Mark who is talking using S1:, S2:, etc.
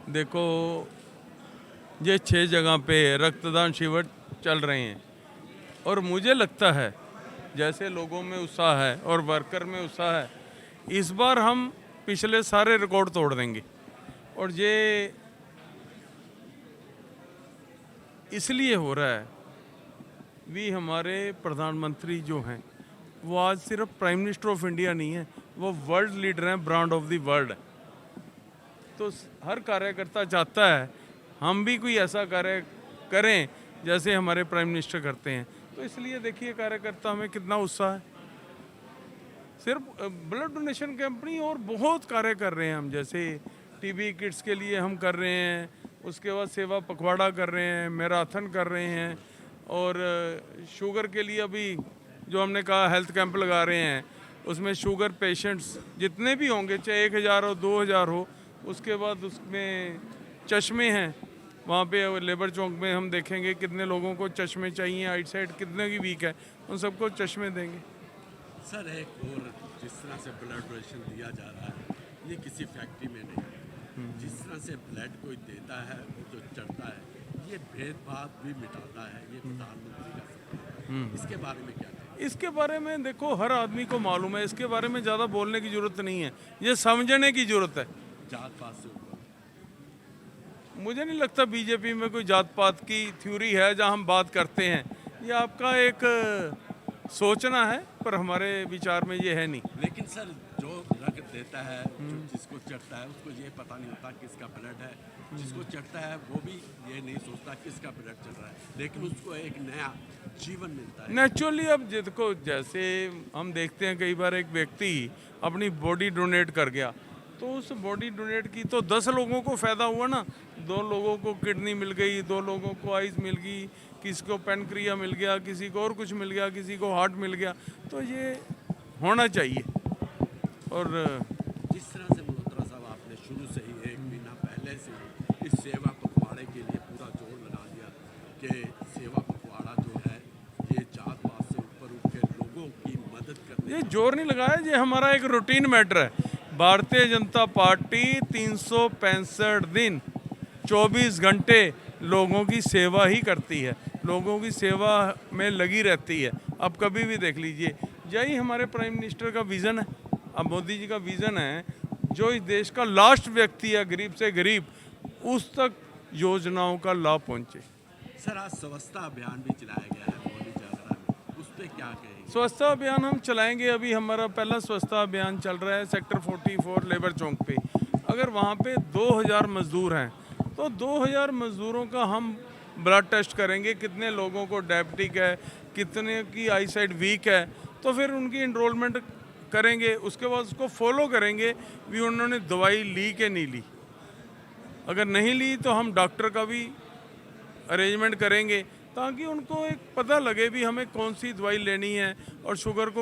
S1: देखो, ये 6 जगह पे रक्तदान शिविर चल रहे हैं और मुझे लगता है जैसे लोगों में उत्साह है और वर्कर में उत्साह है, इस बार हम पिछले सारे रिकॉर्ड तोड़ देंगे। और ये इसलिए हो रहा है भी हमारे प्रधानमंत्री जो हैं वो आज सिर्फ प्राइम मिनिस्टर ऑफ इंडिया नहीं है, वो वर्ल्ड लीडर हैं, ब्रांड ऑफ द वर्ल्ड। तो हर कार्यकर्ता चाहता है हम भी कोई ऐसा कार्य करें जैसे हमारे प्राइम मिनिस्टर करते हैं। तो इसलिए देखिए कार्यकर्ता में कितना उत्साह है। सिर्फ ब्लड डोनेशन कैंप नहीं, और बहुत कार्य कर रहे हैं हम, जैसे टीबी किट्स के लिए हम कर रहे हैं, उसके बाद सेवा पखवाड़ा कर रहे हैं, मैराथन कर रहे हैं, और शुगर के लिए अभी जो हमने कहा हेल्थ कैंप लगा रहे हैं, उसमें शुगर पेशेंट्स जितने भी होंगे, चाहे 1000 हो 2000 हो। उसके बाद उसमें चश्मे हैं, वहाँ पे लेबर चौक में हम देखेंगे कितने लोगों को चश्मे चाहिए, आइट साइड कितने की वीक है, उन सबको चश्मे देंगे।
S2: सर एक और जिस तरह से ब्लड डोनेशन दिया जा रहा है, ये किसी फैक्ट्री में नहीं, जिस तरह से ब्लड कोई देता है जो चढ़ता है, ये भेदभाव भी मिटाता है, ये प्रधानमंत्री का सपना है। इसके बारे में क्या कहें?
S1: इसके बारे में देखो हर आदमी को मालूम है, इसके बारे में ज़्यादा बोलने की ज़रूरत नहीं है, ये समझने की ज़रूरत है।
S2: जात पात से ऊपर
S1: मुझे नहीं लगता बीजेपी में कोई जात पात की थ्योरी है जहाँ हम बात करते हैं, ये आपका एक सोचना है, पर हमारे विचार में ये है नहीं।
S2: लेकिन सर जो रक्त देता है, जो जिसको चढ़ता है उसको ये पता नहीं होता किसका ब्लड है, जिसको चढ़ता है वो भी ये नहीं सोचता किसका ब्लड चल रहा है, लेकिन उसको एक नया जीवन मिलता है।
S1: नेचुरली अब देखो, जैसे हम देखते हैं कई बार एक व्यक्ति अपनी बॉडी डोनेट कर गया, तो उस बॉडी डोनेट की तो 10 लोगों को फ़ायदा हुआ ना। 2 लोगों को किडनी मिल गई, 2 लोगों को आइज़ मिल गई, किसी को पेनक्रिया मिल गया, किसी को और कुछ मिल गया, किसी को हार्ट मिल गया। तो ये होना चाहिए। और
S2: जिस तरह से मल्होत्रा साहब आपने शुरू से ही 1 महीना पहले से ही इस सेवा पखवाड़े के लिए पूरा जोर लगा दिया कि सेवा पखवाड़ा जो है ये जात पात से ऊपर उठ के लोगों की मदद करने,
S1: ये जोर नहीं लगाया, ये हमारा एक रूटीन मैटर है। भारतीय जनता पार्टी 365 दिन 24 घंटे लोगों की सेवा ही करती है, लोगों की सेवा में लगी रहती है। अब कभी भी देख लीजिए, यही हमारे प्राइम मिनिस्टर का विज़न है। अब मोदी जी का विज़न है जो इस देश का लास्ट व्यक्ति है, गरीब से गरीब, उस तक योजनाओं का लाभ पहुँचे।
S2: सर आज स्वच्छता अभियान भी चलाया गया है मौली जागरा में, उस पर क्या कहेंगे?
S1: स्वच्छता अभियान हम चलाएंगे। अभी हमारा पहला स्वच्छता अभियान चल रहा है सेक्टर 44 लेबर चौक पे। अगर वहाँ पे 2000 मजदूर हैं तो 2000 मजदूरों का हम ब्लड टेस्ट करेंगे, कितने लोगों को डायबिटिक है, कितने की आई साइड वीक है, तो फिर उनकी इनरोलमेंट करेंगे। उसके बाद उसको फॉलो करेंगे भी उन्होंने दवाई ली कि नहीं ली। अगर नहीं ली तो हम डॉक्टर का भी अरेंजमेंट करेंगे ताकि उनको एक पता लगे भी हमें कौन सी दवाई लेनी है। और शुगर को